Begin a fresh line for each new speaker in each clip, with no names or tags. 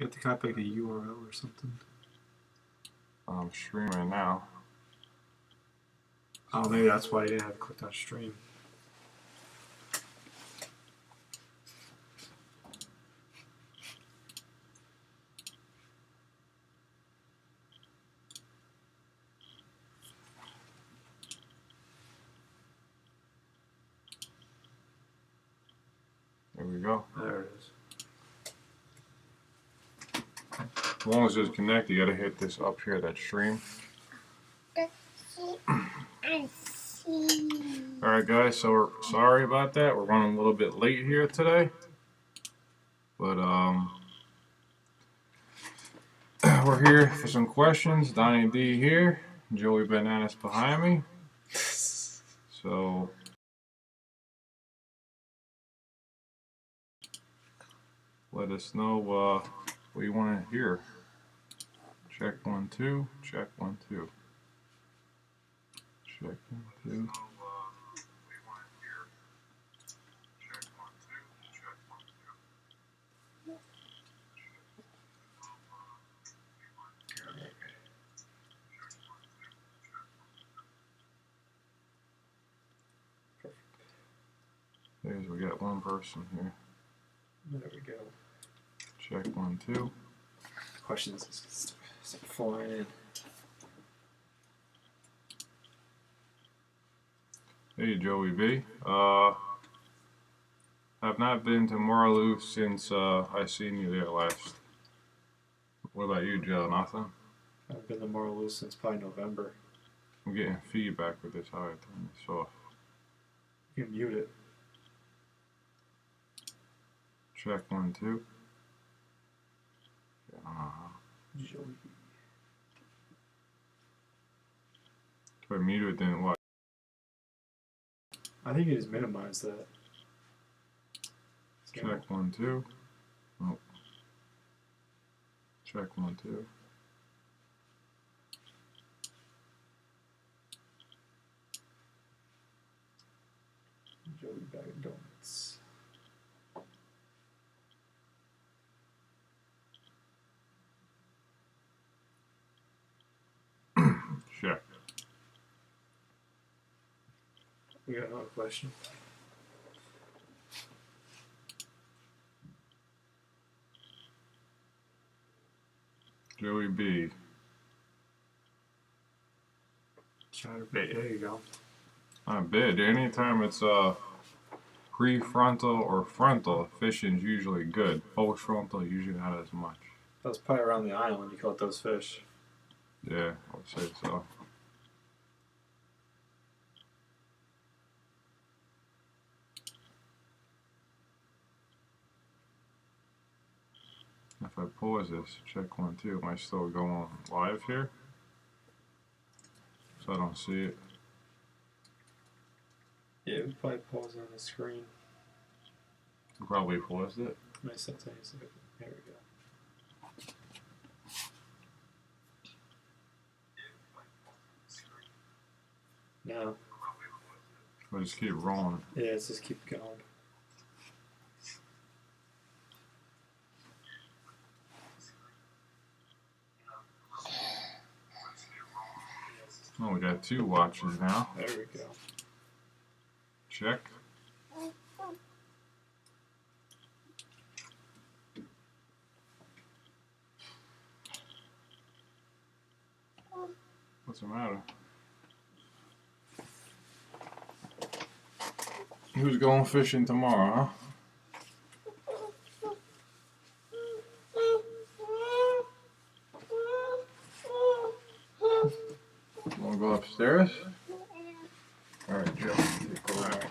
You have to copy like a URL or something.
I'm streaming now.
Oh, maybe that's why you didn't have clicked on stream.
There we go.
There it is.
As long as it's connected, you gotta hit this up here, that stream. Alright guys, so we're sorry about that. We're running a little bit late here today. But we're here for some questions. Donnie D here. Joey Bananas behind me. So let us know what you want to hear. Check 1 2. Check 1 2. Check 1 2. There's, we got one person here.
There we go.
Check 1 2.
Questions flying in.
Hey Joey B. I've not been to Marlou since I seen you there last. What about you, Joe? Nothing?
I've been to Marlou since probably November.
I'm getting feedback with this. How I turn this off.
You can mute it.
Check 1 2.
Joey.
If I mute it, then what?
I think you just minimize that.
Check 1 2. Oh. Check 1 2.
Joey bag of donuts.
Check.
We got another question.
Joey B.
Chatterbait. There you go.
Not bad. Anytime it's prefrontal or frontal, fishing's usually good. Post-frontal, usually not as much.
That was probably around the island you caught those fish.
Yeah, I would say so. If I pause this, check 1 2, am I still going live here? So I don't see it.
Yeah, we probably pause on the screen.
Probably paused it.
My settings. There we go. No.
I'll just keep rolling.
Yeah, let's just keep going.
Oh, we got 2 watchers now.
There we go.
Check. What's the matter? Who's going fishing tomorrow, huh? Wanna go upstairs? Alright, Joe. Take a ride.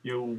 Yo.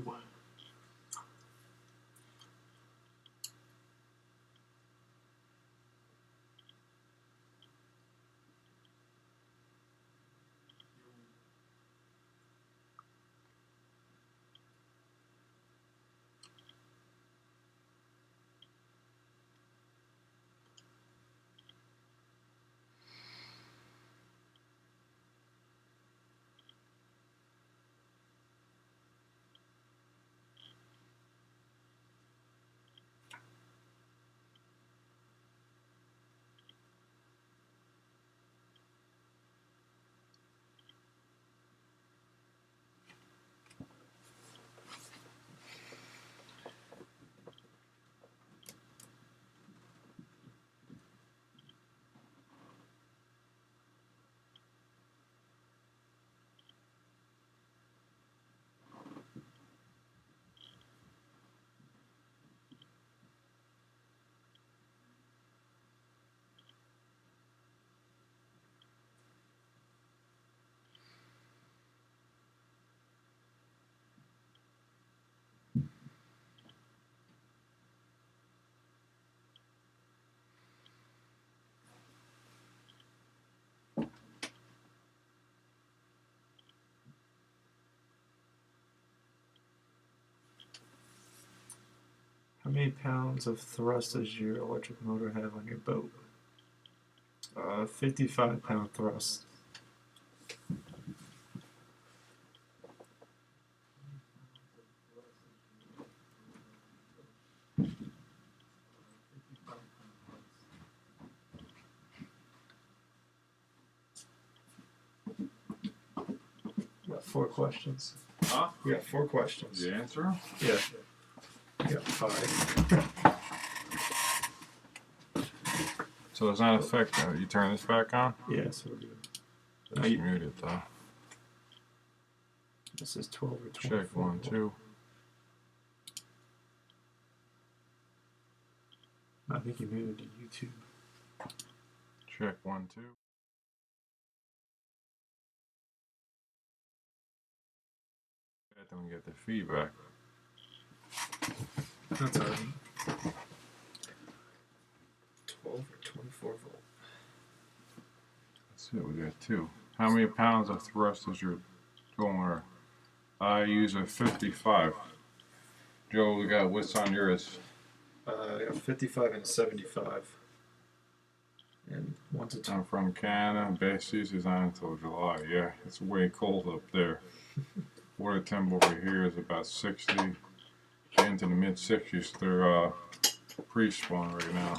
How many pounds of thrust does your electric motor have on your boat? 55-pound thrust. You got 4 questions.
Huh?
You got 4 questions.
Did you answer them?
Yeah. You got 5.
So it's not effective. You turn this back on?
Yeah, so we're good.
Just mute it though.
This is 12 or 24.
Check 1, 2.
I think you muted to YouTube.
Check 1, 2. Then we get the feedback.
That's alright. 12 or 24 volt.
That's it, we got 2. How many pounds of thrust is your motor? I use a 55. Joe, we got what's on yours?
I got 55 and 75. And 1 to 2.
I'm from Canada. Base season's on until July. Yeah, it's way cold up there. Water temp over here is about 60, into the mid 60s. They're pre-spawn right now.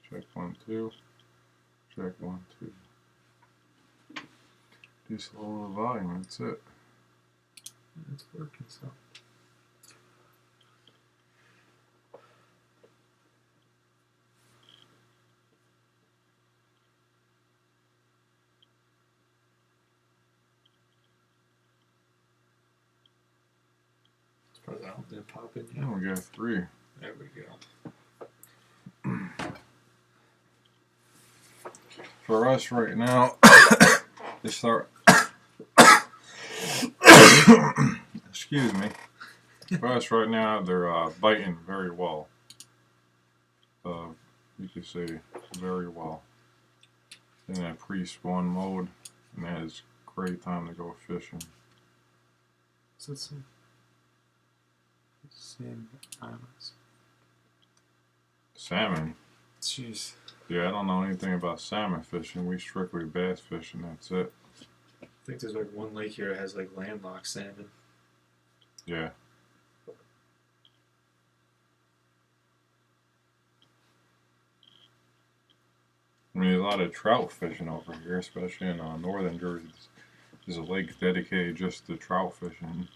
Check 1, 2. Check 1, 2. Just lower the volume. That's it.
It's working, so. It's probably that didn't pop in yet.
Yeah, we got 3.
There we go.
For us right now, they start. Excuse me. For us right now, they're biting very well. You could say very well. In that pre-spawn mode, and that is great time to go fishing.
So it's same islands.
Salmon.
Jeez.
Yeah, I don't know anything about salmon fishing. We strictly bass fishing. That's it.
I think there's like one lake here that has like landlocked salmon.
Yeah. I mean, there's a lot of trout fishing over here, especially in northern Jersey. There's a lake dedicated just to trout fishing.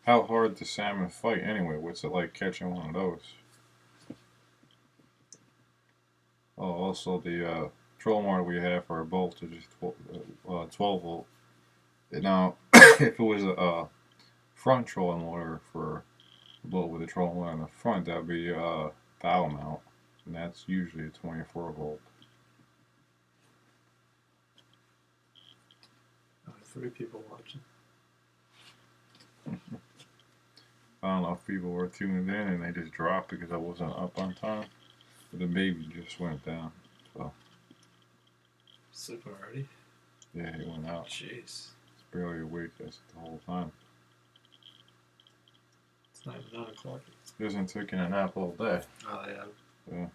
How hard does salmon fight anyway? What's it like catching one of those? Oh, also the troll motor we have for our voltage is 12 volt. Now, if it was a front trolling motor for the boat with the trolling motor on the front, that would be bow mount, and that's usually a 24 volt.
3 people watching.
I don't know if people were tuned in and they just dropped because I wasn't up on time, but the baby just went down. So
Sleeping already?
yeah, he went out.
Jeez.
He's barely awake the whole time.
It's not even 9 o'clock.
He hasn't taken a nap all day.
Oh, yeah.
Yeah.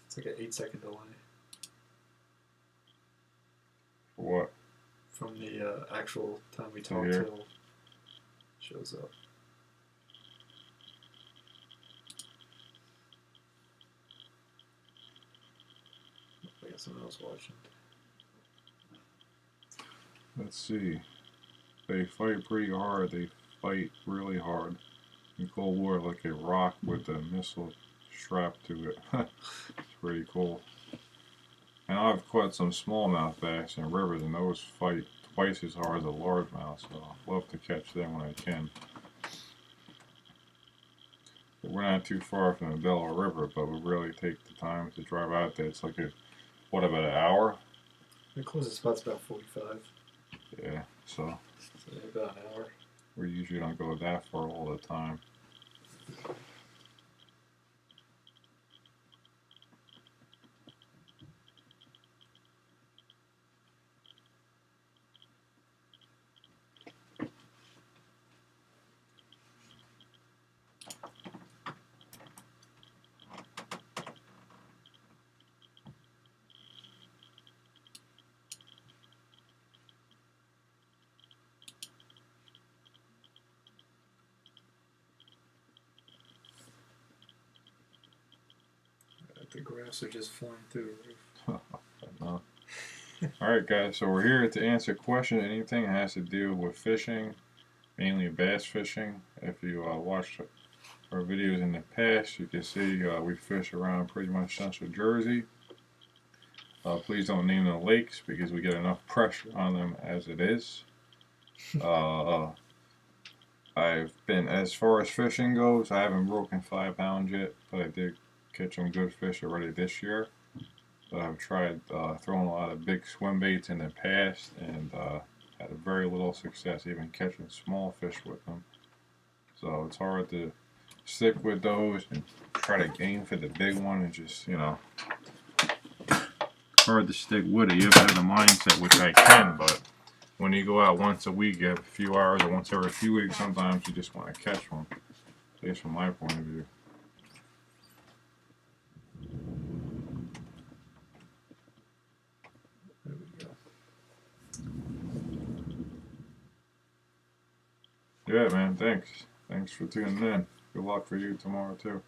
It's like an 8-second delay.
For what?
From the actual time we talk
here?
till shows up. I got someone else watching.
Let's see. They fight pretty hard. They fight really hard in Cold War, like a rock with a missile strapped to it. It's pretty cool. And I've caught some smallmouth bass in rivers, and those fight twice as hard as a largemouth, so I love to catch them when I can. But we're not too far from the Delaware River, but we really take the time to drive out there. It's like about an hour?
The closest spot's about 45.
Yeah, so
About an hour.
we usually don't go that far all the time.
The graphs are just flying through the roof.
No. Alright guys, so we're here to answer questions, anything that has to do with fishing, mainly bass fishing. If you watched our videos in the past, you can see we fish around pretty much central Jersey. Please don't name the lakes because we get enough pressure on them as it is. I've been, as far as fishing goes, I haven't broken 5 pounds yet, but I did catch some good fish already this year. I've tried throwing a lot of big swim baits in the past and had very little success even catching small fish with them. So it's hard to stick with those and try to aim for the big one and just, you know, hard to stick with it. You have to have the mindset, which I can, but when you go out once a week, you have a few hours, or once every few weeks, sometimes you just want to catch one, at least from my point of view.
There we go.
Yeah, man, thanks. Thanks for tuning in. Good luck for you tomorrow, too.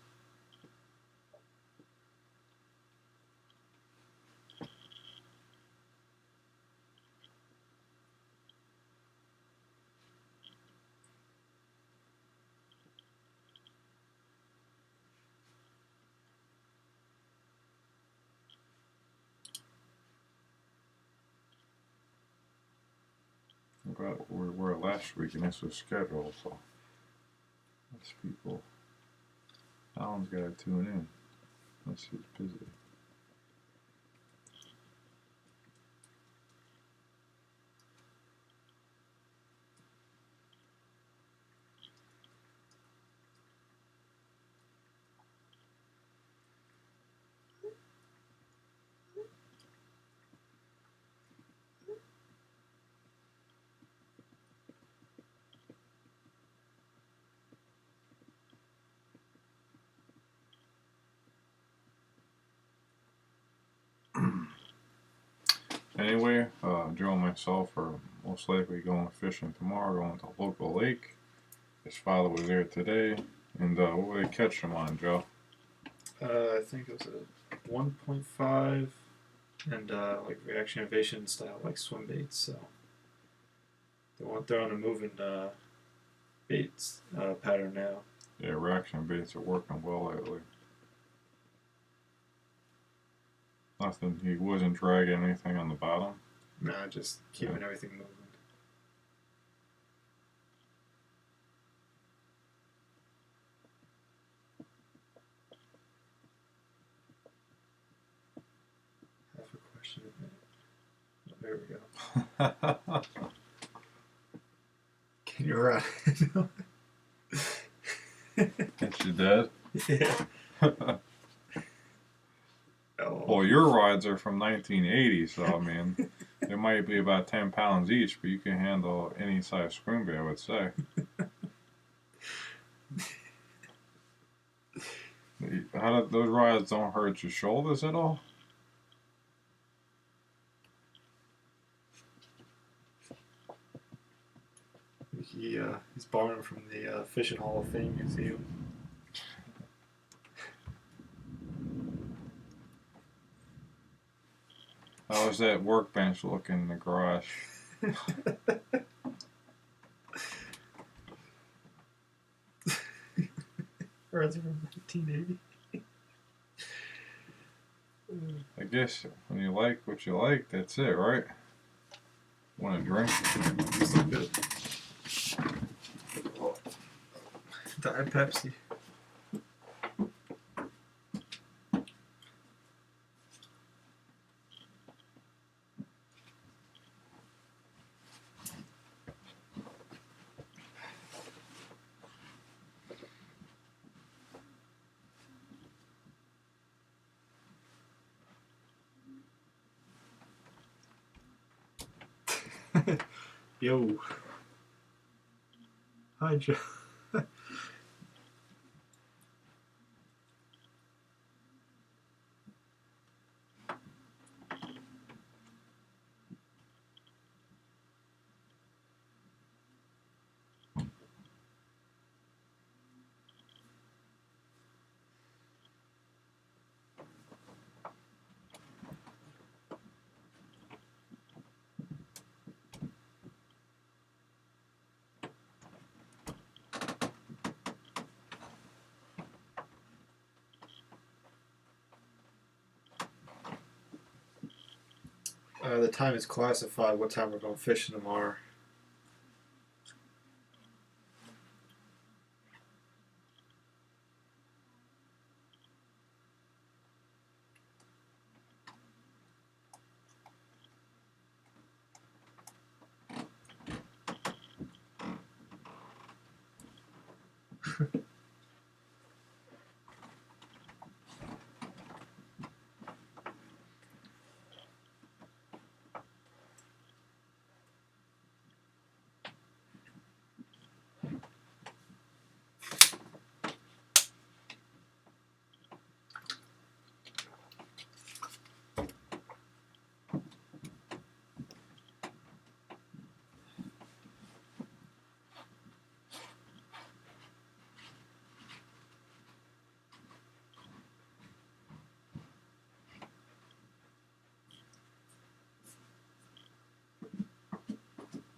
I'm glad we were last week and this was scheduled, so let's people. Alan's got to tune in. Let's see, he's busy. Anyway, Joe and myself are most likely going fishing tomorrow, going to a local lake. His father was there today, and what will they catch them on, Joe?
I think it was a 1.5 and like reaction innovation style, like swim baits. So they're on a moving baits pattern now.
Yeah, reaction baits are working well lately. Nothing. He wasn't dragging anything on the bottom.
Nah, just keeping everything moving. Half a question a minute. There we go. Can you ride?
That's your dad?
Yeah. Oh.
Well, your rods are from 1980, so I mean, they might be about 10 pounds each, but you can handle any size spoon bait, I would say. How do those rods don't hurt your shoulders at all?
He's borrowing from the Fishing Hall of Fame Museum.
How's that workbench looking in the garage?
Rods from 1980.
I guess when you like what you like, that's it, right? Want a drink?
So good. Diet Pepsi. Yo. Hi, Joe. The time is classified. What time we're going fishing tomorrow?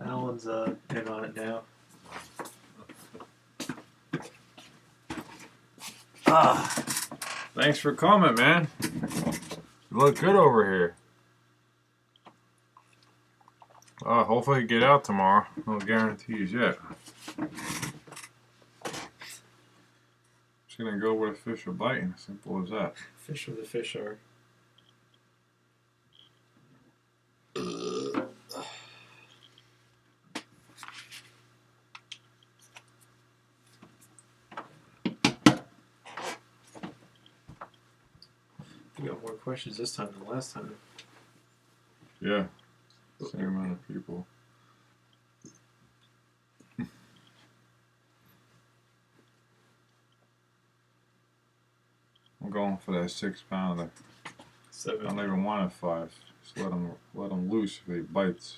Alan's in on it now.
Thanks for coming, man. You look good over here. Hopefully you get out tomorrow. No guarantees yet. Just gonna go where the fish are biting. Simple as that.
Fish where the fish are. We got more questions this time than last time.
Yeah. Same amount of people. I'm going for that 6 pounder.
7.
I don't even want a 5. Just let him loose if he bites.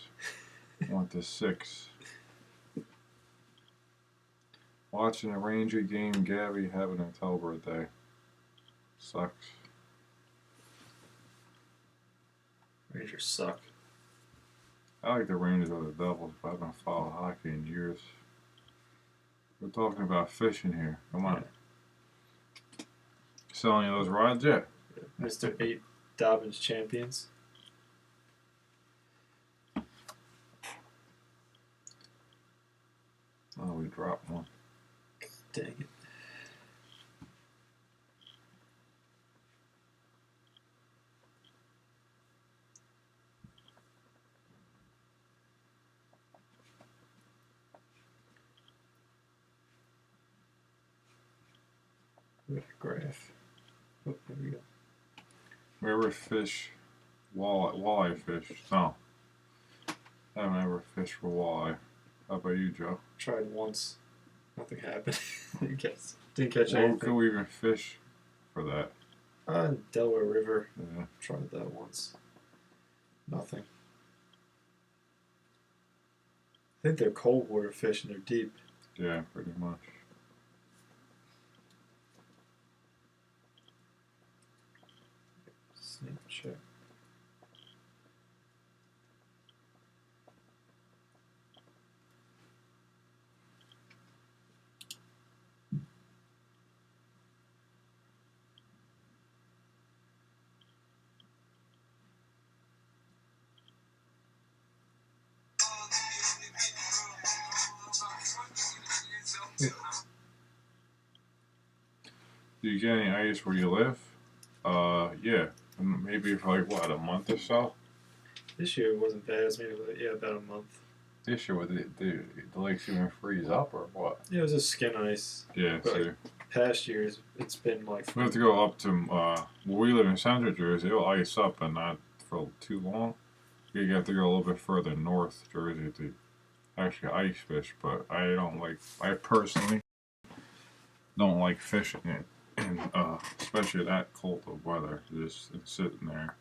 I want the 6. Watching a Ranger game, Gabby having a tell birthday. Sucks.
Rangers suck.
I like the Rangers or the Devils, but I haven't followed hockey in years. We're talking about fishing here. Come on.
Yeah.
Selling you those rods yet?
Mr. Dobbins champions.
Oh, we dropped one.
Dang it. Look at that graph. Oh, there we go.
We ever fish walleye fish? No. I haven't ever fished for walleye. How about you, Joe?
Tried once. Nothing happened. Didn't catch
Where
anything.
could we even fish for that?
Delaware River.
Yeah.
Tried that once. Nothing. I think they're cold water fish and they're deep.
Yeah, pretty much.
Snapchat.
Do you get any ice where you live? Yeah. Maybe for like what, a month or so?
This year it wasn't bad. It was maybe about a month.
This year, would the lakes even freeze up or what?
Yeah, it was just skin ice.
Yeah,
But
see.
past years, it's been like.
We have to go up to, where we live in Central Jersey, it'll ice up and not for too long. You have to go a little bit further north Jersey to actually ice fish, but I personally don't like fishing it. And especially that cold of weather, just sitting there.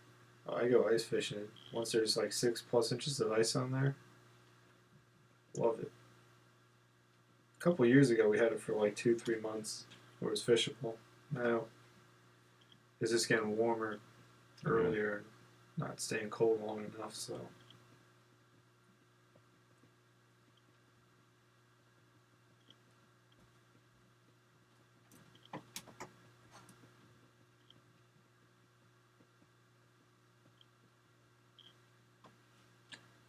I go ice fishing. Once there's like 6+ inches of ice on there, love it. A couple years ago, we had it for like 2-3 months where it was fishable. Now, it's just getting warmer earlier, not staying cold long enough, so.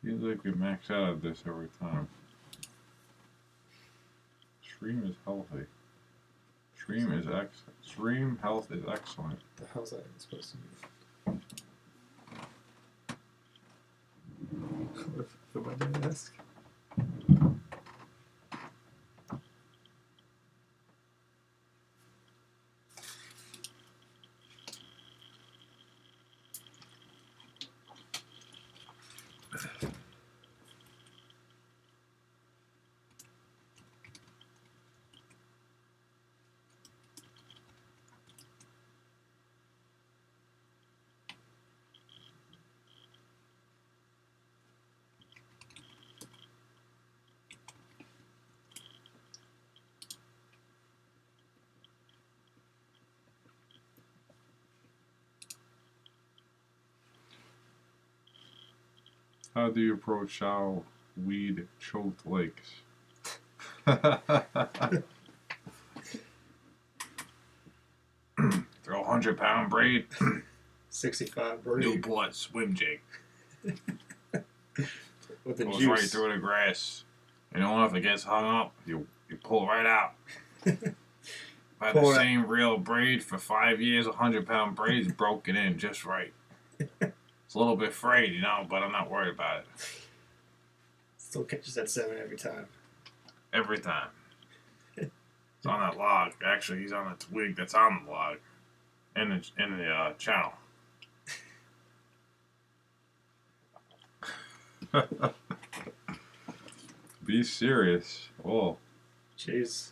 Seems like we max out of this every time. Stream is healthy. Stream health is excellent.
The hell's that even supposed to mean? What am I going to ask?
How do you approach how weed choked lakes? Throw 100-pound braid.
65 braid.
Newport swim jig.
With the
Goes
juice.
right through the grass. You know, if it gets hung up, you pull it right out. By the same real braid for 5 years, 100-pound braid's broken in just right. It's a little bit frayed, you know, but I'm not worried about it.
Still catches that 7 every time.
Every time. It's on that log. Actually, he's on the twig that's on the log. In the channel. Be serious. Oh.
Jeez.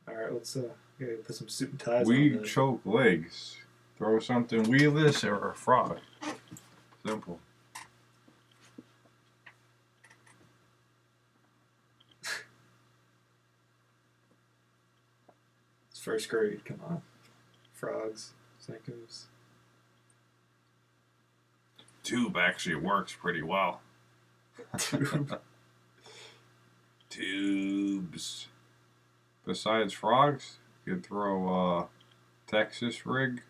Alright, let's gotta put some suit and ties on.
Weed choke legs. Throw something weedless or a frog. Simple.
It's first grade, come on. Frogs, Senkos.
Tube actually works pretty well. Tubes. Besides frogs, you could throw Texas rig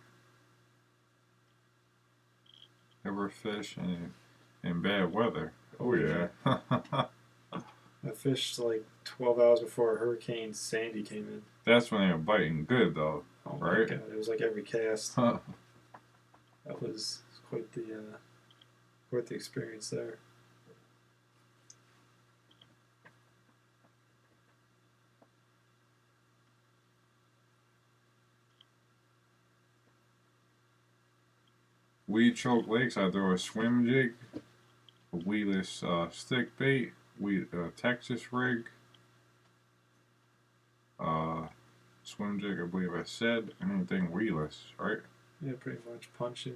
Ever fish in bad weather? Oh
Yeah.
yeah.
I fished like 12 hours before Hurricane Sandy came in.
That's when they were biting good though,
Oh my
right?
god, it was like every cast. That was quite the experience there.
Weed choke lakes. I throw a swim jig, a weedless stick bait, Texas rig, uh, swim jig. I believe I said anything weedless, right?
Yeah, pretty much punching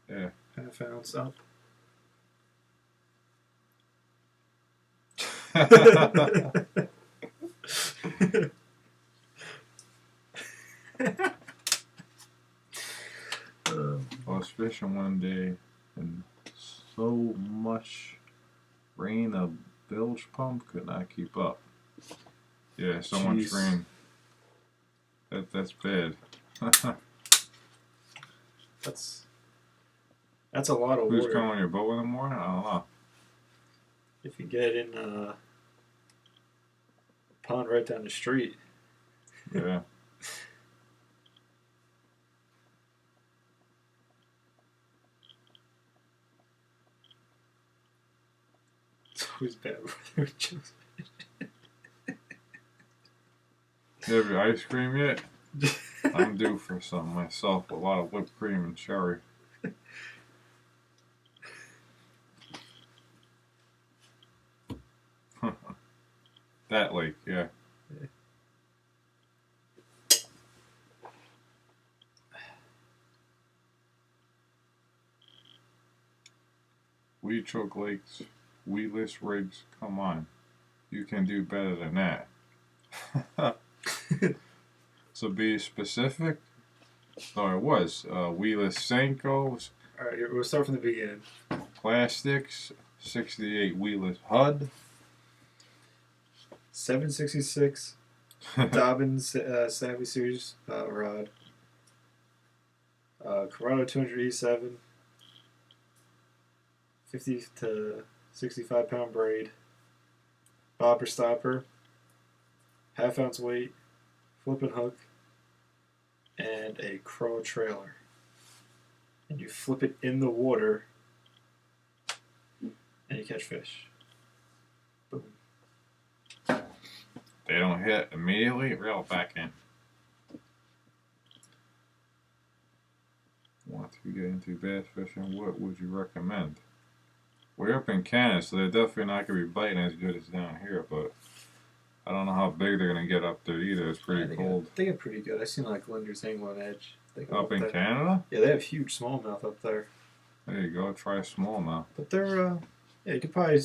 Yeah.
half ounce up.
I was fishing one day and so much rain a bilge pump could not keep up. Yeah, so much
Jeez.
rain. That's bad.
That's a lot of
Who's
water.
coming on your boat in the morning? I don't know.
If you get in a pond right down the street.
Yeah.
It's always bad weather.
You have your ice cream yet? I'm due for some myself. A lot of whipped cream and cherry. That lake, yeah. Weed choke lakes, weedless rigs. Come on, you can do better than that. So be specific. No, it was weedless Senkos,
All right, we'll start from the beginning.
plastics, 68 weedless HUD,
766 Dobbins Savvy Series rod. Corrado 287. 50 to 65 pound braid. Bobber stopper. Half ounce weight. Flipping hook. And a crawl trailer. And you flip it in the water and you catch fish. Boom.
They don't hit immediately, reel back in. Want to get into bass fishing? What would you recommend? We're up in Canada, so they're definitely not going to be biting as good as down here, but I don't know how big they're going to get up there either. It's pretty cold.
They get pretty good. I've seen like Linder's Angling Edge.
Up in Canada?
Yeah, they have huge smallmouth up there.
There you go. Try smallmouth.
But they're, yeah, you could probably,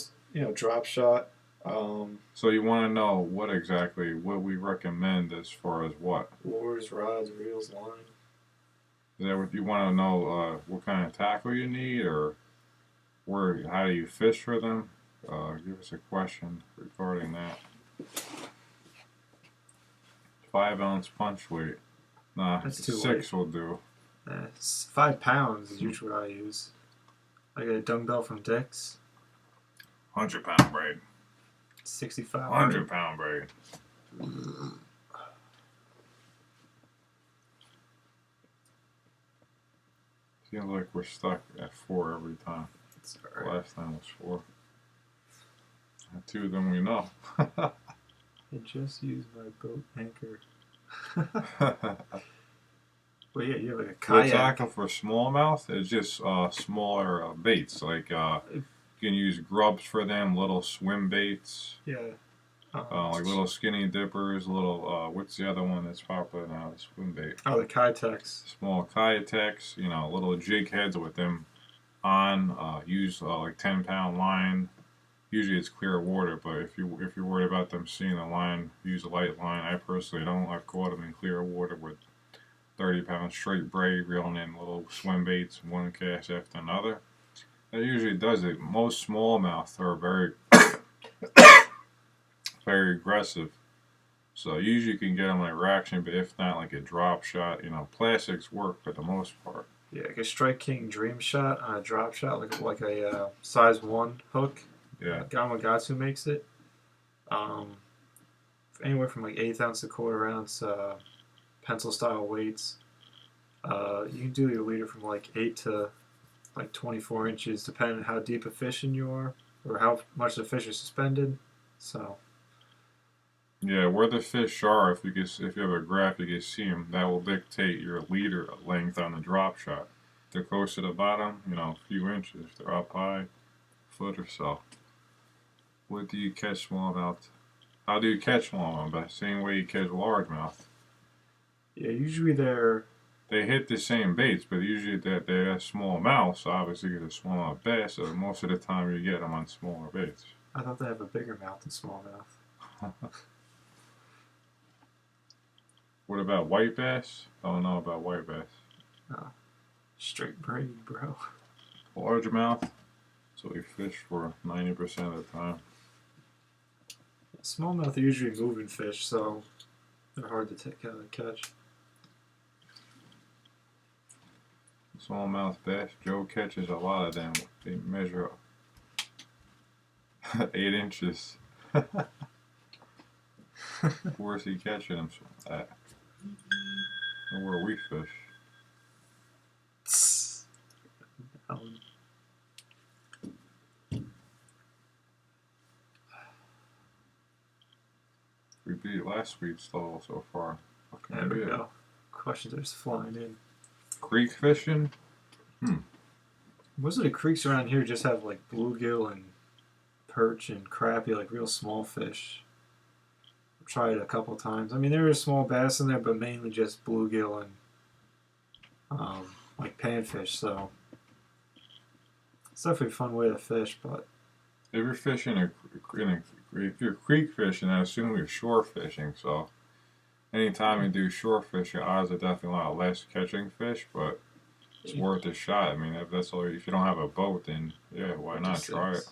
drop shot.
So you want to know what we recommend as far as what?
Lures, rods, reels, line.
Is that what you want to know? What kind of tackle you need, or how do you fish for them? Give us a question regarding that. 5 ounce punch weight. Nah,
That's too
6 will do.
5 pounds is usually what I use. I get a dumbbell from Dick's.
100-pound braid.
65.
100-pound braid. Seems like we're stuck at 4 every time.
Right.
Last time was 4. 2 of them we know.
I just used my boat anchor. Well, yeah, you have like a kayak.
The tackle for smallmouth is just smaller baits. Like you can use grubs for them, little swim baits.
Yeah.
Like little skinny dippers, little what's the other one that's popular now? The swim bait.
Oh, the Kitex.
Small Kitex, little jig heads with them on. Use like 10-pound line. Usually it's clear water, but if you're worried about them seeing the line, use a light line. I personally don't. I've caught them in clear water with 30-pound straight braid, reeling in little swim baits, one cast after another. That usually does it. Most smallmouth are very very aggressive, so usually you can get them like reaction, but if not, like a drop shot. Plastics work for the most part.
Yeah, like a Strike King Dream Shot on a drop shot, like a size 1 hook.
Yeah.
Gamatsu makes it. Anywhere from like 1/8 ounce to 1/4 ounce pencil style weights. You can do your leader from like 8 to like 24 inches, depending on how deep a fish in you are or how much the fish is suspended. So.
Yeah, where the fish are, if you have a graph, you can see them. That will dictate your leader length on the drop shot. If they're close to the bottom, a few inches. If they're up high, foot or so. What do you catch smallmouth? How do you catch smallmouth? By the same way you catch largemouth.
Yeah, usually
they hit the same baits, but usually they have small mouths, so obviously you get a smallmouth bass. So most of the time you get them on smaller baits.
I thought they have a bigger mouth than smallmouth.
What about white bass? I don't know about white bass.
No. Straight braid, bro.
Largemouth. So we fish for 90% of the time.
Smallmouth are usually moving fish, so they're hard to catch.
Smallmouth bass. Joe catches a lot of them. They measure 8 inches. Where's he catching them at? Where we fish. We beat last week's stall so far.
There we go. Questions are just flying in.
Creek fishing?
Most of the creeks around here just have like bluegill and perch and crappie, like real small fish. I've tried it a couple times. I mean, there is small bass in there, but mainly just bluegill and like panfish. So it's definitely a fun way to fish. But
if you're fishing if you're creek fishing, I assume you're shore fishing. So anytime you do shore fish, your odds are definitely a lot less catching fish, but it's worth a shot. I mean, if that's all. If you don't have a boat, then yeah, why not try it?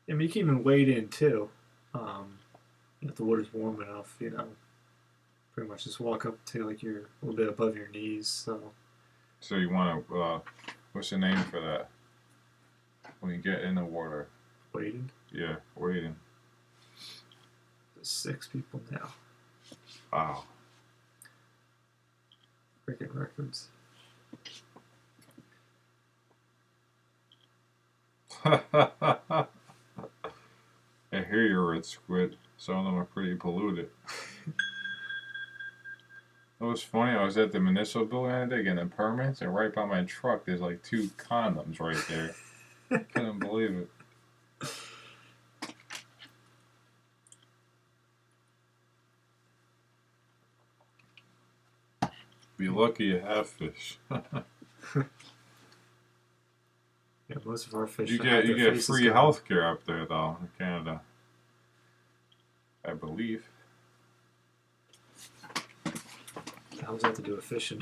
I mean, you can even wade in too. If the water's warm enough, pretty much just walk up to like you're a little bit above your knees.
So you want to? What's the name for that? When you get in the water.
Wading.
Yeah, wading.
There's 6 people now.
Wow.
Breaking records.
I hear you're red squid. Some of them are pretty polluted. It was funny. I was at the municipal building the other day getting permits, and right by my truck, there's like 2 condoms right there. Couldn't believe it. Be lucky you have fish.
Yeah, most of our fish.
You get free health care up there though in Canada, I believe.
How does that have to do with fishing?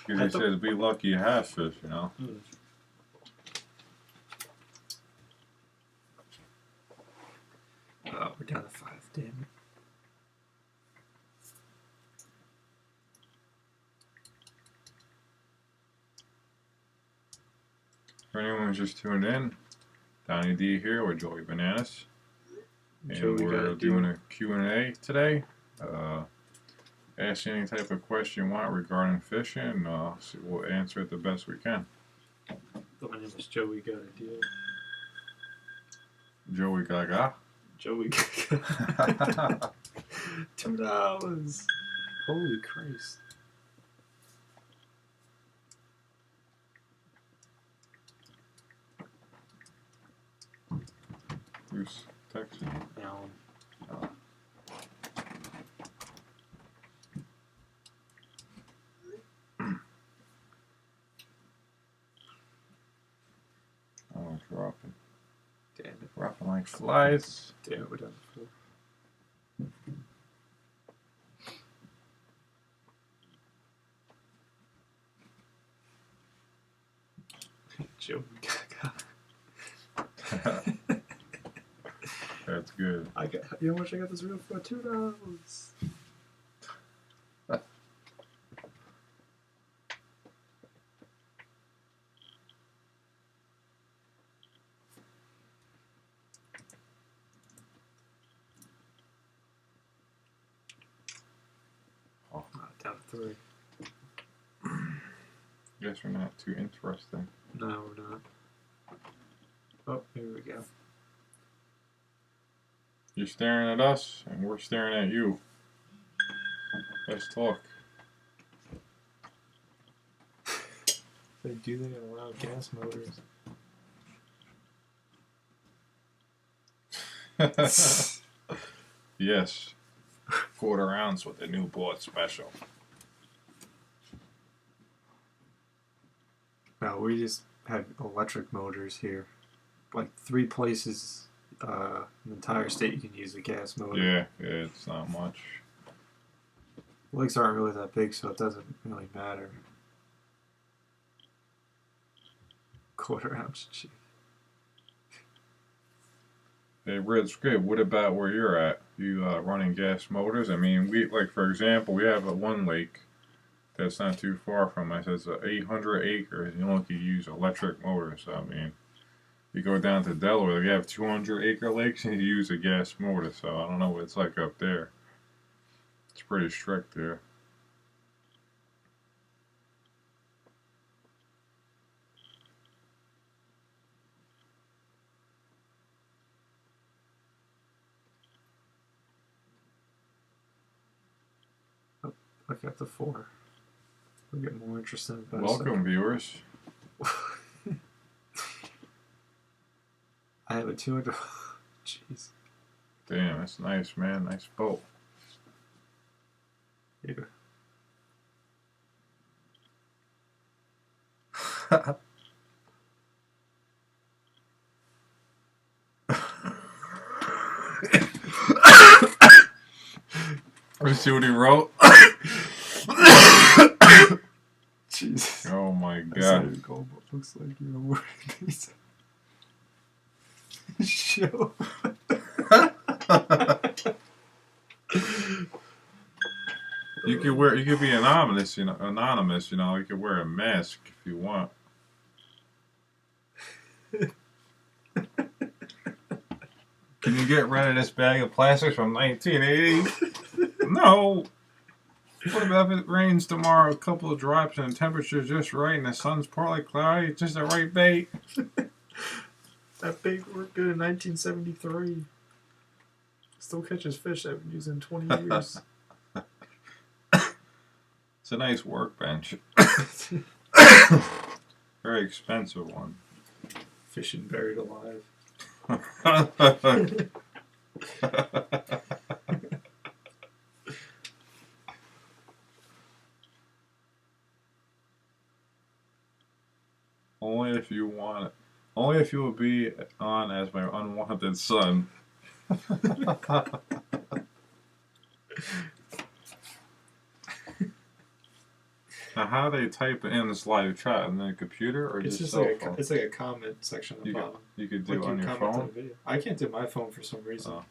Because they said be lucky you have fish,
Oh, we're down to 5. Damn it.
For anyone who's just tuned in, Donnie D here with Joey Bananas. And we're doing a Q&A today. Ask any type of question you want regarding fishing. We'll answer it the best we can.
My name is Joey Got a Deal.
Joey Gaga.
Joey Gaga. $2. Holy Christ.
Who's texting?
Alan.
Oh, dropping.
Damn it.
Dropping like flies.
Damn it, we're down to 4. Joey Gaga.
That's good.
You know how much I got this reel for? $2. Out of 3.
Guess we're not too interesting.
No, we're not. Oh, here we go.
You're staring at us, and we're staring at you. Let's talk.
They allow gas motors?
Yes. Quarter ounce with the Newport special.
No, we just have electric motors here. Like 3 places in the entire state you can use a gas motor.
Yeah, it's not much.
Lakes aren't really that big, so it doesn't really matter. Quarter ounce, gee.
Hey, Rich, good. What about where you're at? You running gas motors? I mean, for example, we have one lake that's not too far from us. It's 800 acres. You only can use electric motors. I mean, you go down to Delaware, you have 200-acre lakes and you use a gas motor. So I don't know what it's like up there. It's pretty strict there.
I got the 4. We'll get more interested in that.
Welcome, viewers.
I have a 200. Jeez.
Damn, that's nice, man. Nice boat.
Yeah.
Let's see what he wrote.
Jesus.
Oh my
That's
god.
not gold, but looks like you're a word piece. Show.
You could be anonymous, you know, you could wear a mask if you want. Can you get rid of this bag of plastics from 1980? No. What about if it rains tomorrow, a couple of drops and the temperature's just right and the sun's partly cloudy, it's just the right bait?
That bait worked good in 1973. Still catches fish I've been using in 20 years.
It's a nice workbench. Very expensive one.
Fishing buried alive.
Only if you want it. Only if you will be on as my unwanted son. Now, how do they type it in this live chat? On the computer or
It's
just
just
cell
like
phone?
it's like a comment section on the bottom.
You could do
Like
it on
you
your
comment on
phone?
the video. I can't do my phone for some reason.
Oh.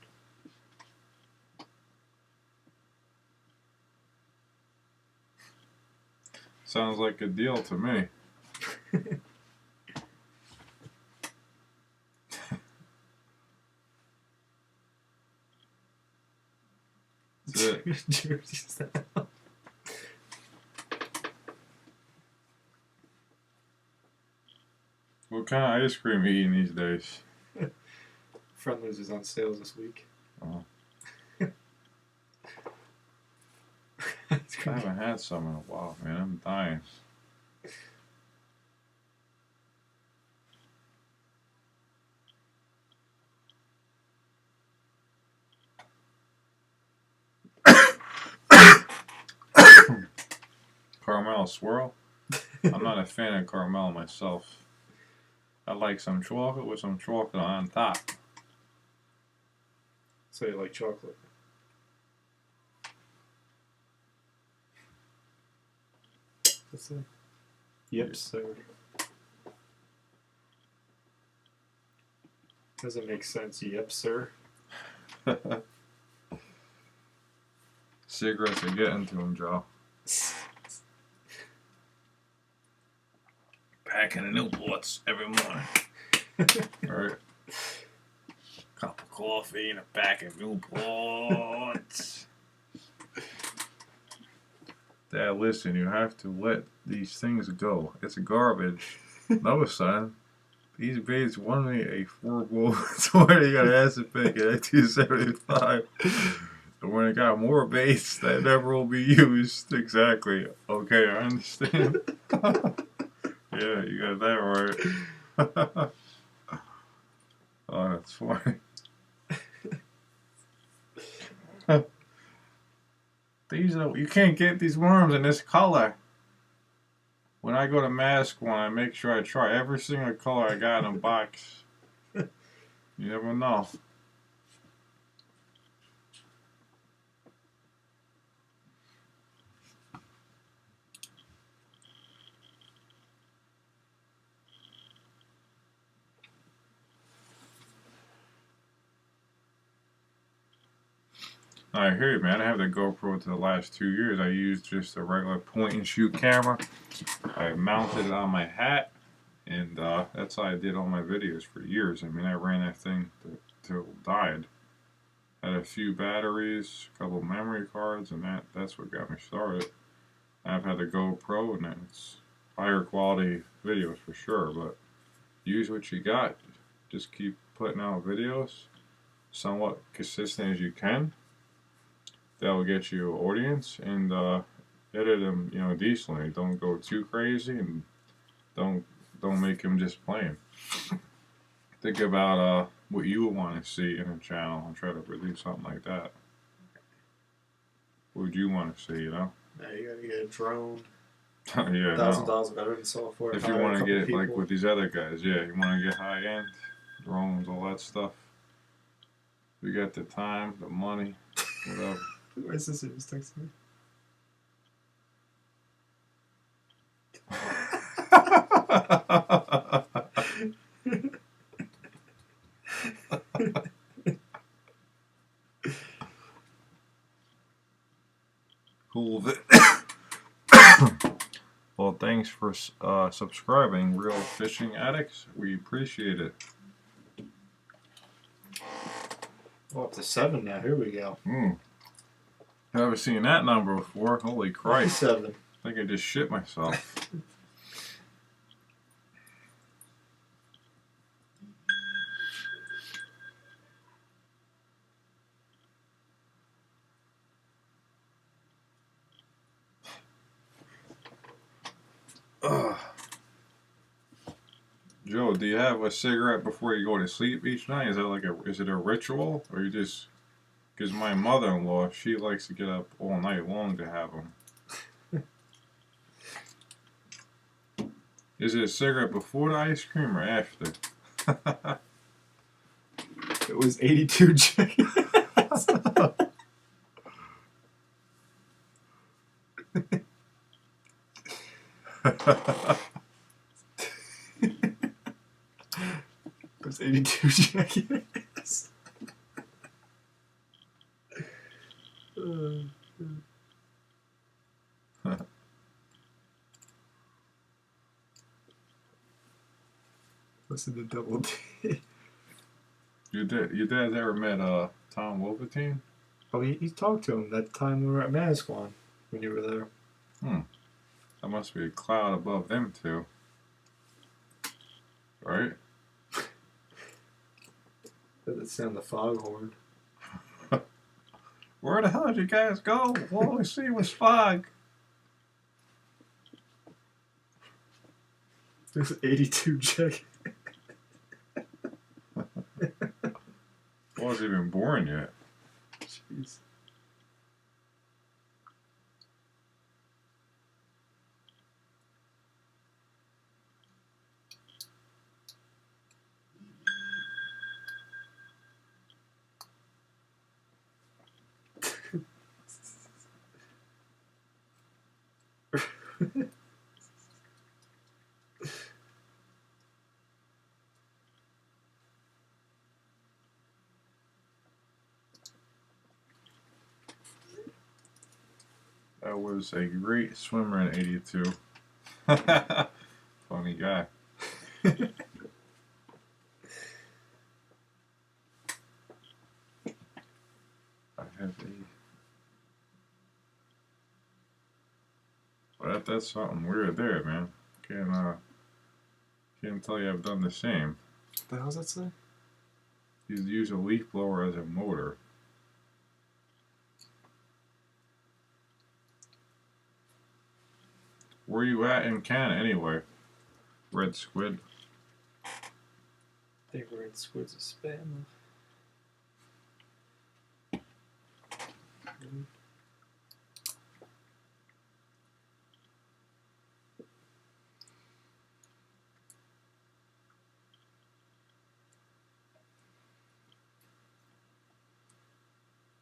Sounds like a deal to me. That's it.
Jersey style.
What kind of ice cream are you eating these days?
Friendly's is on sale this week.
Oh.
It's
I
great.
haven't had some in a while, man. I'm dying. Caramel swirl? I'm not a fan of caramel myself. I like some chocolate with some chocolate on top.
So you like chocolate? What's that? Yep, sir. Doesn't make sense. Yep, sir.
Cigarettes are getting to him, Joe. Packing Newports every morning. Alright. Cup of coffee and a pack of Newports. Dad, listen, you have to let these things go. It's garbage. No, son. These baits won me a 4-bowl 20 got an acid pick at 275. And when it got more baits that never will be used. Exactly. Okay, I understand. Yeah, you got that right. Oh, that's funny. These are, you can't get these worms in this color. When I go to Mask One, I make sure I try every single color I got in a box. You never know. I hear you, man. I have the GoPro to the last 2 years. I used just a regular point and shoot camera. I mounted it on my hat, and that's how I did all my videos for years. I mean, I ran that thing till it died. Had a few batteries, a couple memory cards, and that's what got me started. I've had a GoPro, and it's higher quality videos for sure, but use what you got. Just keep putting out videos, somewhat consistent as you can. That will get you an audience, and edit them, decently. Don't go too crazy, and don't make him just playing. Think about what you would want to see in a channel and try to produce something like that. What would you want to see?
Now you gotta get a drone.
Yeah,
$1,000 of editing software.
If you want to get it like with these other guys, yeah, you want to get high end drones, all that stuff. We got the time, the money, whatever.
My sister just texted me.
Cool. Well, thanks for subscribing, Real Fishing Addicts. We appreciate it.
Well, up to 7 now. Here we go.
Never seen that number before. Holy Christ.
7.
I think I just shit myself. Joe, do you have a cigarette before you go to sleep each night? Is that like is it a ritual, or you just? Because my mother-in-law, she likes to get up all night long to have them. Is it a cigarette before the ice cream or after?
It was 82 chickens. It was 82 chickens. Listen to Double D.
Your dad ever met Tom Wolvertine?
Oh, he talked to him that time we were at Mazquan when you were there.
That must be a cloud above them two. Right?
That sound the foghorn.
Where the hell did you guys go? All we see was fog.
There's 82 chickens.
I wasn't even born yet.
Jeez.
I was a great swimmer in '82. Funny guy. I have But that's something weird there, man. Can't tell you I've done the same.
What the hell does that say?
You use a leaf blower as a motor. Where you at in Canada anyway? Red Squid.
I think red squid's a spam.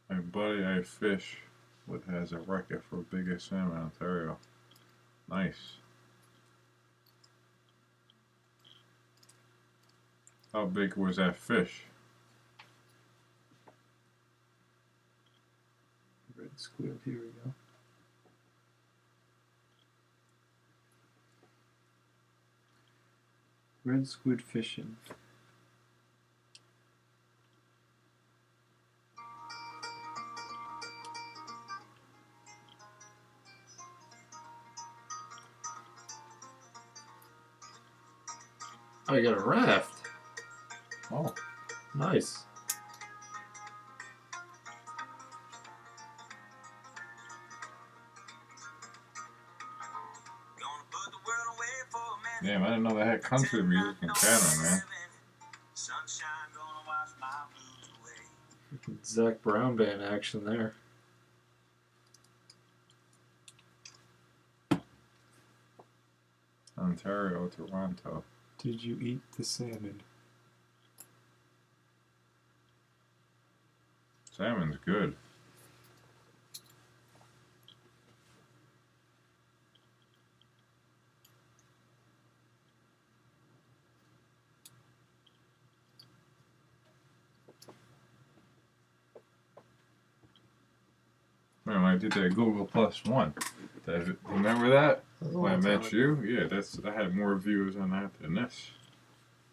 My buddy I fish with has a record for biggest salmon in Ontario. Nice. How big was that fish?
Red squid, here we go. Red squid fishing. Oh, you got a raft.
Oh.
Nice.
Damn, I didn't know they had country music in Canada, man.
Zach Brown band action there.
Ontario, Toronto.
Did you eat the salmon?
Salmon's good. Man, when I did that Google Plus One, remember that? When I met you? Yeah, I had more views on that than this.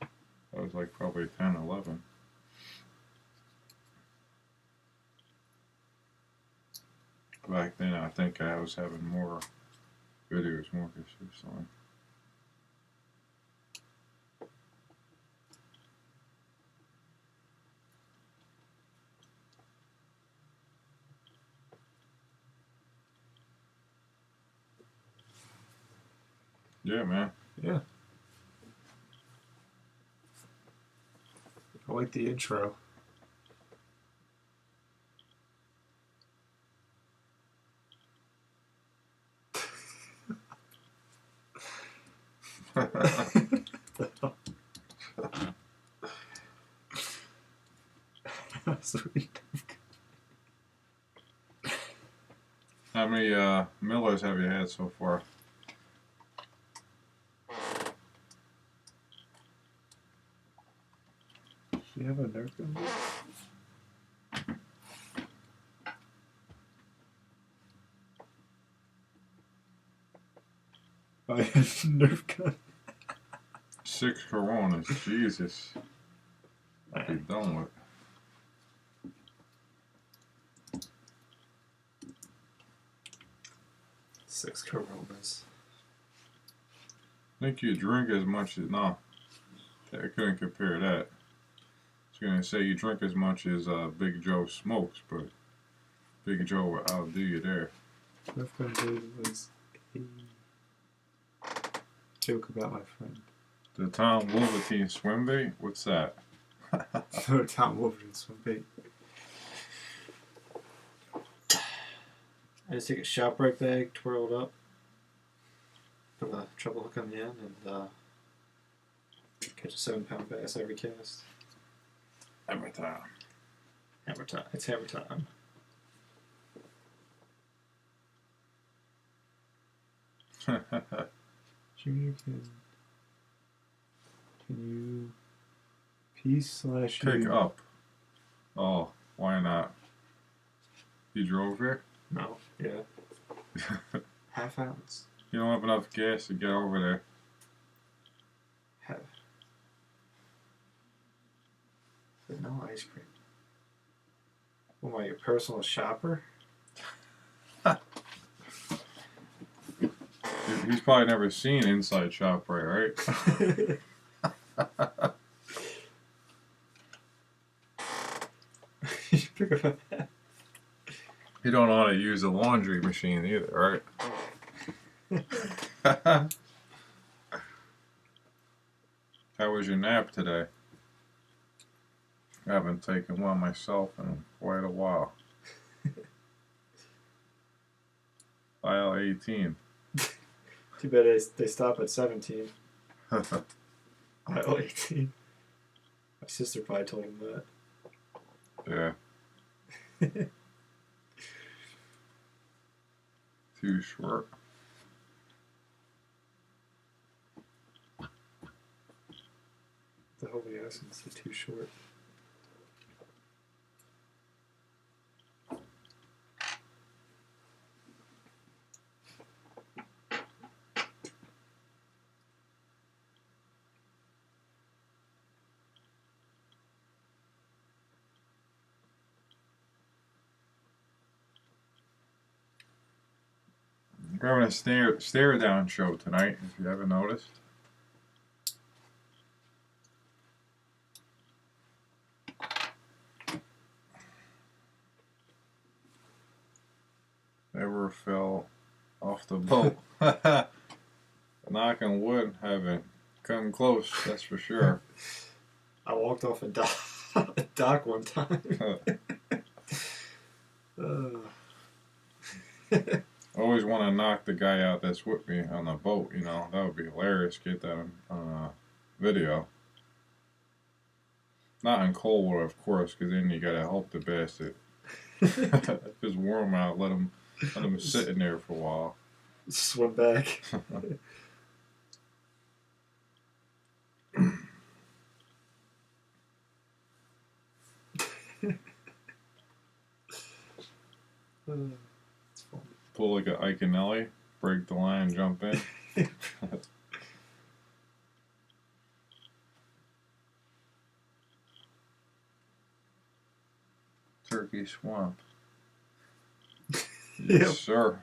That was like probably 10, 11. Back then, I think I was having more videos more consistently. Yeah, man.
Yeah. I like the intro. Sweet.
How many Millers have you had so far?
Do you have a Nerf gun? I had a Nerf gun.
6 Coronas, Jesus. I'd be done with.
Six Coronas.
I think you drink as much as I couldn't compare that. I was gonna say you drink as much as Big Joe smokes, but Big Joe will outdo you there.
Nerf gun dude was a joke about my friend.
The Tom Wolverine swim bait? What's that?
Tom Wolverine swim bait. I just take a ShopRite bag, twirl it up, put a treble hook on the end, and catch a 7-pound bass every cast.
Every time.
Hammer time. It's hammer time. Junior, can you P/U
Pick up. Oh, why not? You drove here?
No, yeah. Half ounce.
You don't have enough gas to get over there.
Half. Vanilla ice cream. What am I, your personal shopper?
He's probably never seen Inside ShopRite, right?
You should pick up a map.
You don't know how to use a laundry machine either, right? How was your nap today? I haven't taken one myself in quite a while. Aisle 18.
Too bad they stop at 17. Aisle 18. My sister probably told him that.
Yeah. Too short.
The whole essence is too short.
We're having a stare down show tonight, if you haven't noticed. Never fell off the boat. Knock on wood, haven't come close, that's for sure.
I walked off a dock one time.
I always want to knock the guy out that's with me on the boat, you know. That would be hilarious. Get that on video. Not in cold water, of course, because then you gotta help the bastard. If it's warm out, let him sit in there for a while.
Swim back. It's fun.
Pull like an Iconelli, break the line, jump in. Turkey Swamp. Yes,
Yep.
sir.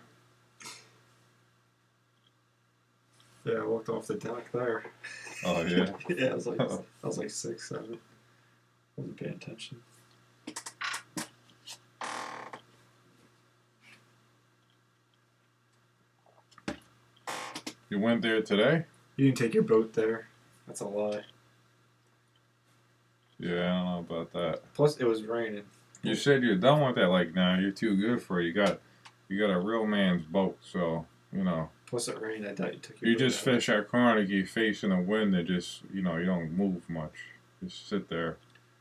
Yeah, I walked off the dock there.
Oh yeah.
Yeah, I was like 6, 7. Wasn't paying attention.
You went there today?
You didn't take your boat there. That's a lie.
Yeah, I don't know about that.
Plus, it was raining.
You said you're done with that. Like, nah, you're too good for it. You got a real man's boat, so you know.
Plus, it rained. I doubt you took your
You
boat
just
out.
fish at Carnegie facing the wind and just, you know, you don't move much. Just sit there.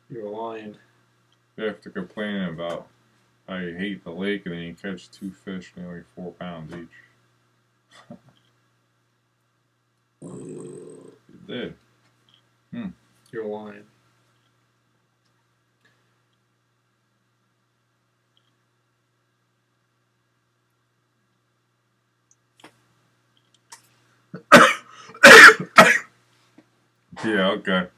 You're lying.
After complaining about how you hate the lake and then you catch 2 fish nearly 4 pounds each. You did.
You're lying.
Yeah, okay.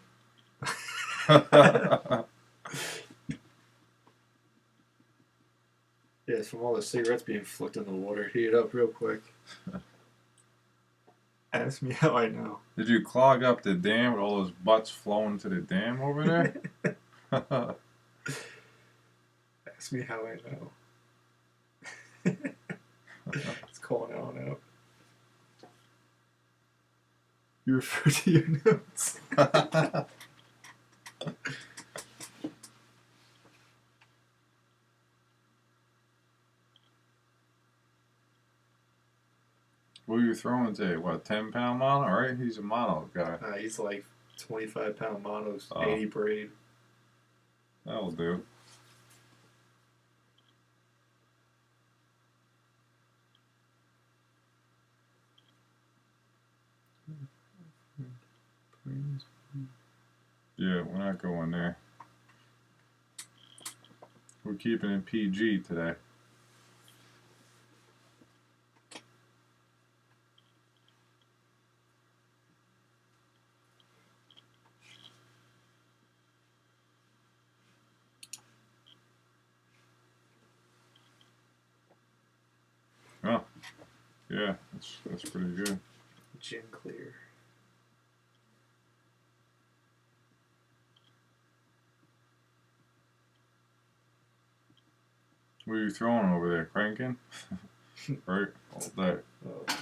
Yeah, it's from all the cigarettes being flicked in the water. Heat it up real quick. Ask me how I know.
Did you clog up the dam with all those butts flowing to the dam over there?
Ask me how I know. It's calling out. You refer to your notes.
What are you throwing today? What, 10-pound mono? All right, he's a mono guy.
He's like 25-pound monos,
Oh.
80 braid.
That'll do. Yeah, we're not going there. We're keeping it PG today. Oh, yeah, That's pretty good.
Gin clear.
What are you throwing over there? Cranking? Right? All day.
Oh, yeah.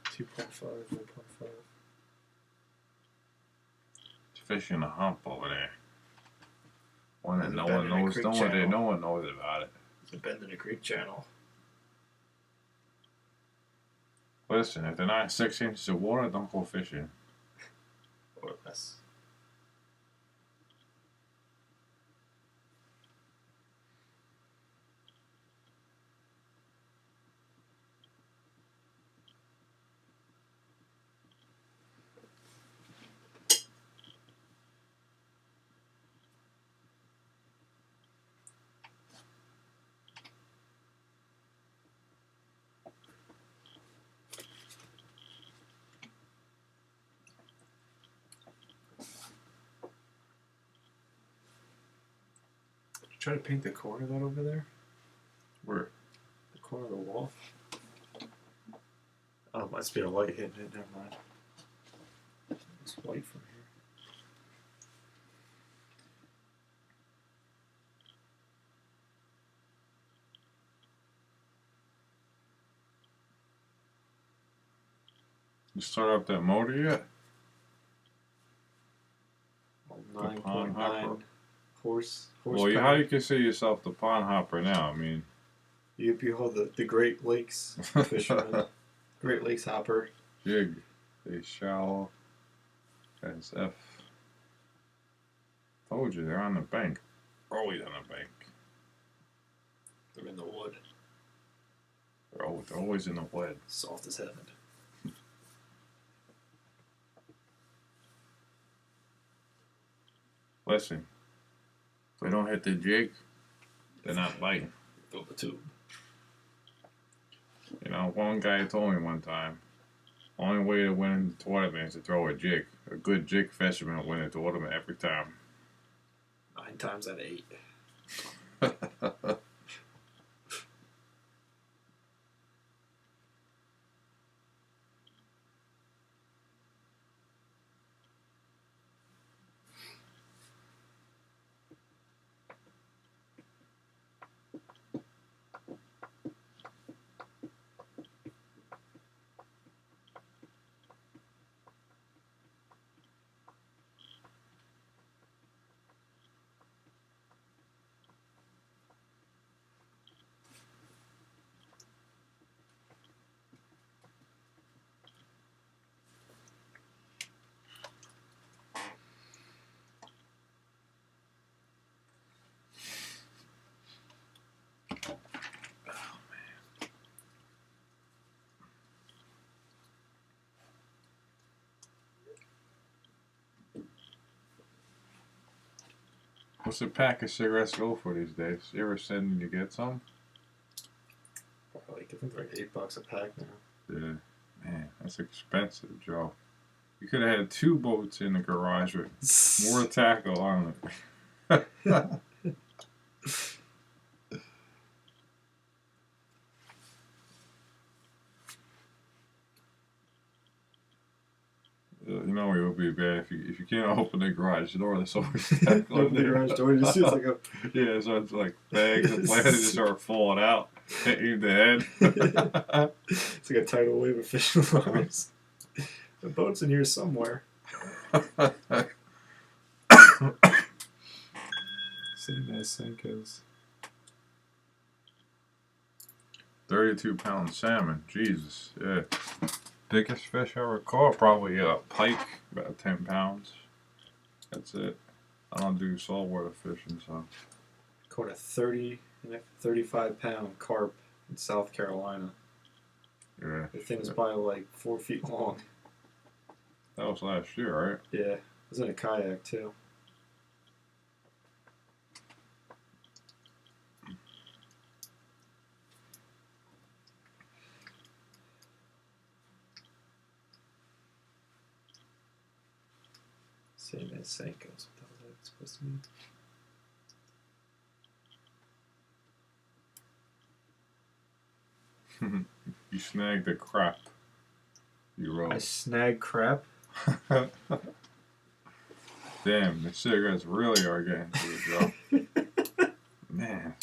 2.5, 1.5.
Fish in a hump over there. One that
There's a
no
bend
one
in the
knows.
creek
No
channel.
one knows about it.
There's a bend in the creek channel.
Listen, if they're not 6 inches of water, don't go fishing.
Or less. Try to paint the corner of that over there.
Where?
The corner of the wall. Oh, must be a light hitting it. Never mind. It's white from here.
You start up that motor yet?
9.9 horsepower.
Well, how do you consider yourself the pond hopper now? I mean,
You hold the Great Lakes fisherman. Great Lakes hopper.
jig. They shallow. As F. Told you, they're on the bank. Always on the bank.
They're in the wood.
They're always in the wood.
Soft as heaven.
Listen, if they don't hit the jig, they're not biting.
Fill the tube.
You know, one guy told me one time, only way to win the tournament is to throw a jig. A good jig fisherman will win the tournament every time.
9 times out of 8.
What's a pack of cigarettes go for these days? You ever send to get some?
Like, I think they're like $8 a pack now.
Yeah. Man, that's expensive, Joe. You could have had 2 boats in the garage with more tackle on it. You know it would be bad if you can't open the garage door. There's always tackle
Open the garage door. You see it's like a
yeah, so it's like bags of plastic just start falling out, hitting the head.
it's like a tidal wave of fishing lines. The boat's in here somewhere. Same as Senko's.
32-pound salmon. Jesus, yeah. Biggest fish I ever caught, probably a pike, about 10 pounds. That's it. I don't do saltwater fishing, so.
Caught a 35-pound carp in South Carolina.
Yeah.
The thing was probably like 4 feet long.
That was last year, right?
Yeah, it was in a kayak too. Same as Senko's. What the hell is that supposed to mean?
You snagged a crap. You
I
wrote.
snag crap.
Damn, the cigarettes really are getting to you, Joe. Man.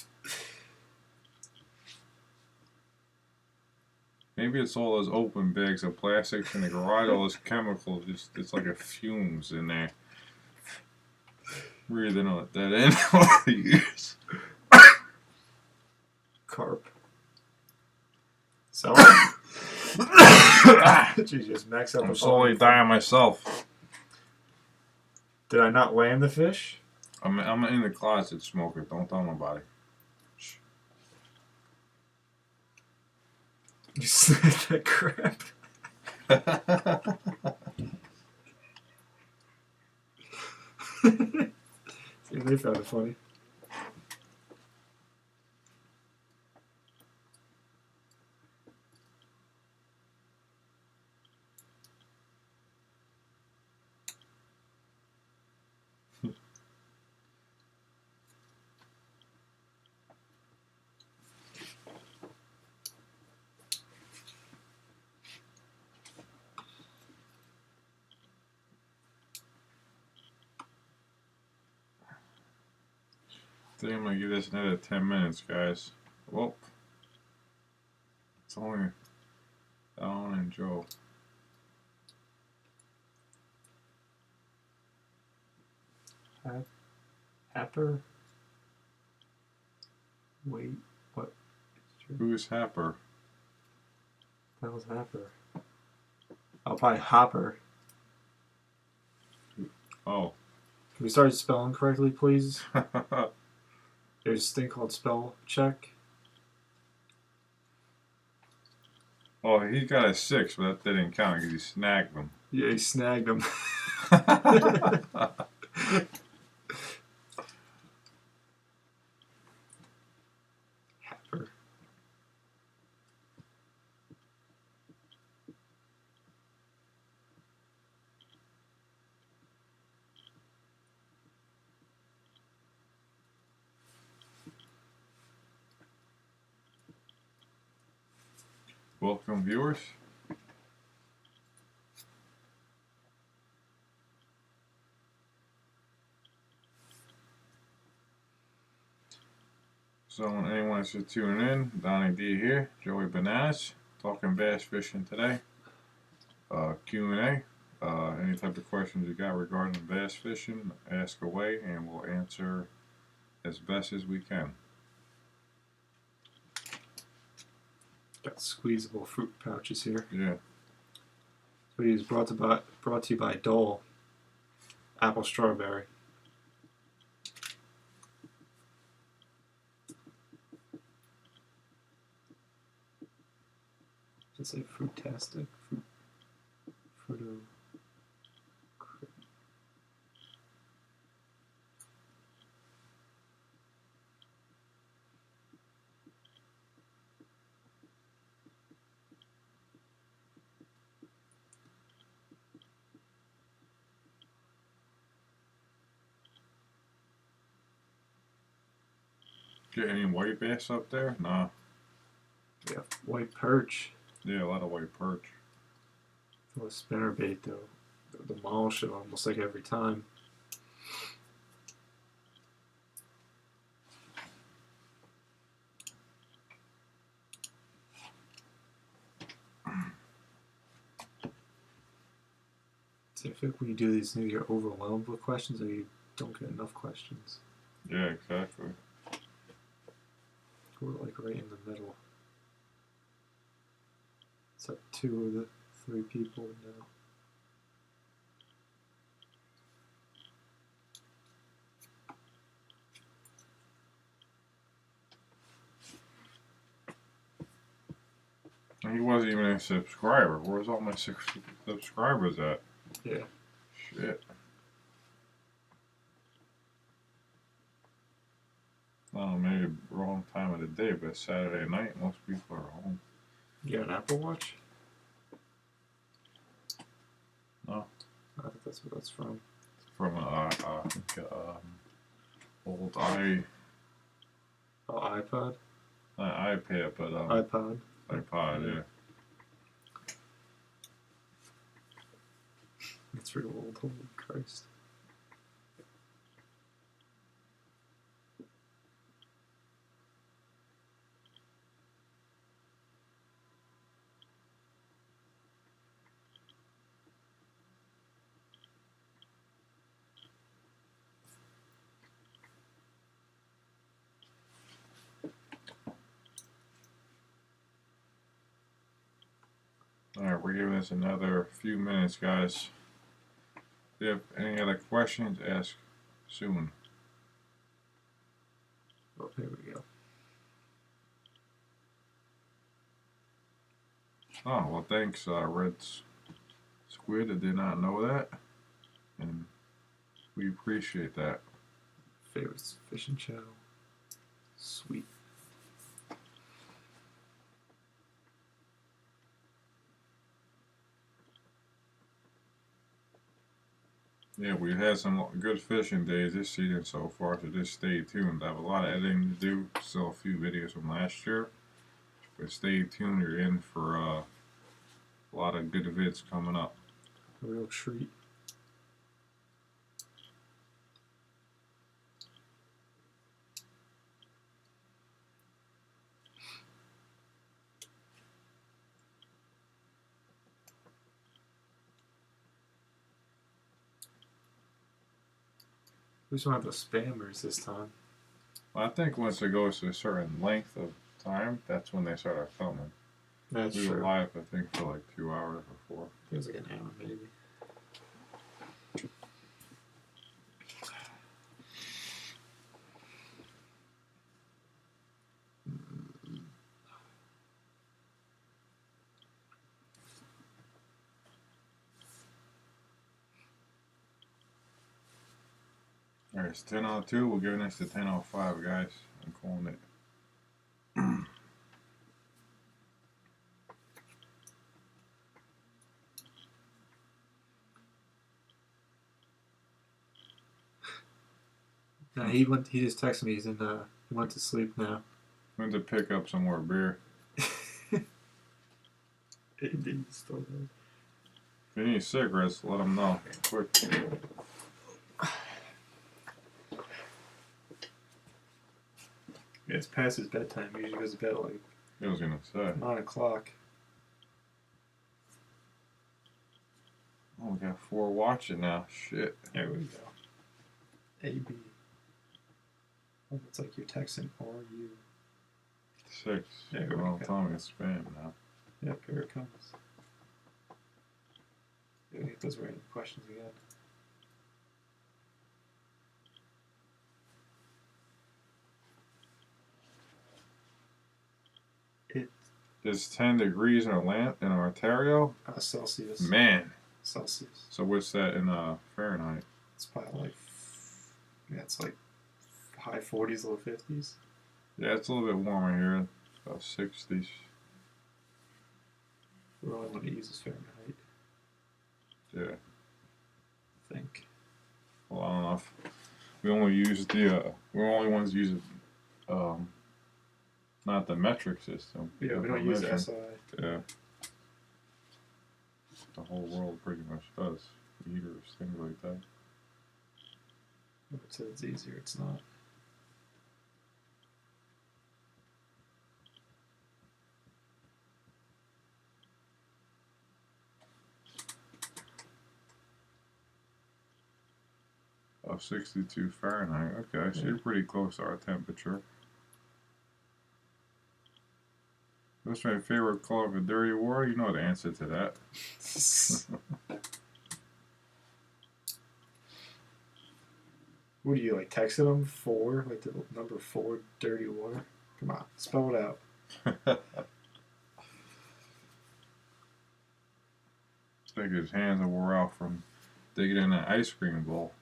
Maybe it's all those open bags of plastics in the garage, all those chemicals, just it's like a fumes in there. Breathing on that in all the years.
Carp. So. Jesus, max out.
I'm slowly dying myself.
Did I not land the fish?
I'm in the closet smoking. Don't tell nobody.
You snagged that crap. See, they found it funny.
I think I'm gonna give this another 10 minutes, guys. Whoop. It's only Alan and Joe.
Happer? Wait, what?
Who's Happer?
That was Happer. I'll probably Hopper.
Oh.
Can we start spelling correctly, please? There's this thing called spell check.
Oh, he got a 6, but that didn't count because he snagged them.
Yeah, he snagged him. Happer.
Welcome, viewers. So, when anyone wants to tune in, Donnie D here, Joey Bananas, talking bass fishing today. Q&A. Any type of questions you got regarding bass fishing, ask away, and we'll answer as best as we can.
Got squeezable fruit pouches here.
Yeah.
So he's brought to you by Dole. Apple strawberry. Does it say fruitastic? Fruito.
Get any white bass up there? Nah.
Yeah, white perch.
Yeah, a lot of white perch.
Oh, a spinner bait though. They'll demolish it almost like every time. So I feel like when you do these things, you're overwhelmed with questions, or you don't get enough questions.
Yeah, exactly.
We're like right in the middle. It's like 2 of the 3 people now.
He wasn't even a subscriber. Where's all my subscribers at?
Yeah.
Shit. Oh, maybe wrong time of the day, but Saturday night, most people are home.
You got an Apple Watch?
No.
I think that's what that's from.
From old
Oh, iPod?
iPad, but
iPod.
iPod, yeah.
It's real old. Holy Christ.
Alright, we're giving this another few minutes, guys. If you have any other questions, ask soon.
Oh, here we go.
Oh, well, thanks, Red Squid. I did not know that. And we appreciate that.
Favorite fishing channel. Sweet.
Yeah, we've had some good fishing days this season so far, so just stay tuned. I have a lot of editing to do, still a few videos from last year. But stay tuned, you're in for a lot of good vids coming up.
A real treat. We just want the spammers this time.
Well, I think once it goes to a certain length of time, that's when they start filming.
That's
we were
true.
live, I think, for like 2 hours before.
It was like an hour, maybe.
Alright, it's 10:02. We're giving this to 10:05, guys. I'm calling it.
No, he went. He just texted me. He's in. He went to sleep now.
Went to pick up some more beer.
Indeed, still there.
If you need cigarettes, let them know. Quick.
Yeah, it's past his bedtime. He usually goes to bed at like
I was gonna say.
9 o'clock.
Oh, we got 4 watching now. Shit.
There we go. AB. Oh, it's like you're texting or you.
6.
There we
Well,
go.
tell me it's spam now.
Yep, here it comes. Yeah, get those random questions again.
It's 10 degrees in Ontario?
Celsius.
Man.
Celsius.
So what's that in Fahrenheit?
It's probably like, yeah, it's like high 40s, low 50s.
Yeah, it's a little bit warmer here. About 60s.
We're only going to use is Fahrenheit,
Yeah.
I think.
Well, I don't know if we only use the, we're only ones using, not the metric system.
Yeah, we don't use
measuring.
SI.
Yeah. The whole world pretty much does. Heaters, things like that.
If it says it's easier, it's not.
Oh, 62 Fahrenheit. Okay, so
Yeah.
you're pretty close to our temperature. What's my favorite color of a dirty war? You know the answer to that.
What do you like texting them for? Like the number 4, dirty water? Come on, spell it out.
I think his hands are wore out from digging in an ice cream bowl.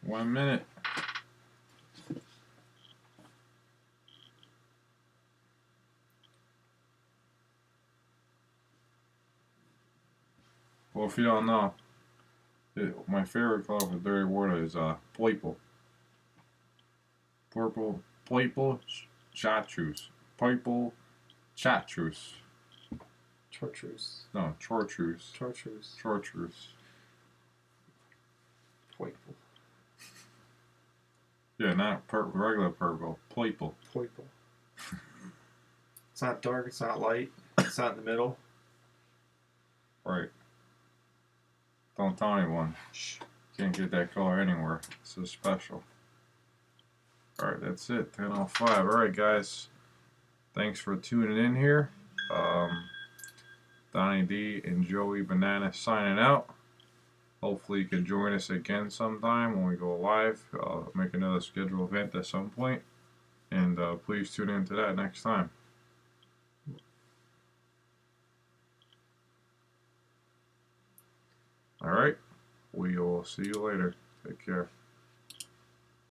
One minute. Well, if you don't know, my favorite color for dirty water is purple. Purple chartreuse. Purple chartreuse.
Chartreuse.
No, chartreuse.
Chartreuse.
Chartreuse.
Purple.
Yeah, not regular purple. Purple.
Purple. It's not dark. It's not light. It's not in the middle.
Right. Don't tell anyone.
Shh.
Can't get that color anywhere. It's so special. Alright, that's it. 10:05. Alright, guys. Thanks for tuning in here. Donnie D and Joey Banana signing out. Hopefully you can join us again sometime when we go live. Make another scheduled event at some point. And please tune in to that next time. Alright. We will see you later. Take care.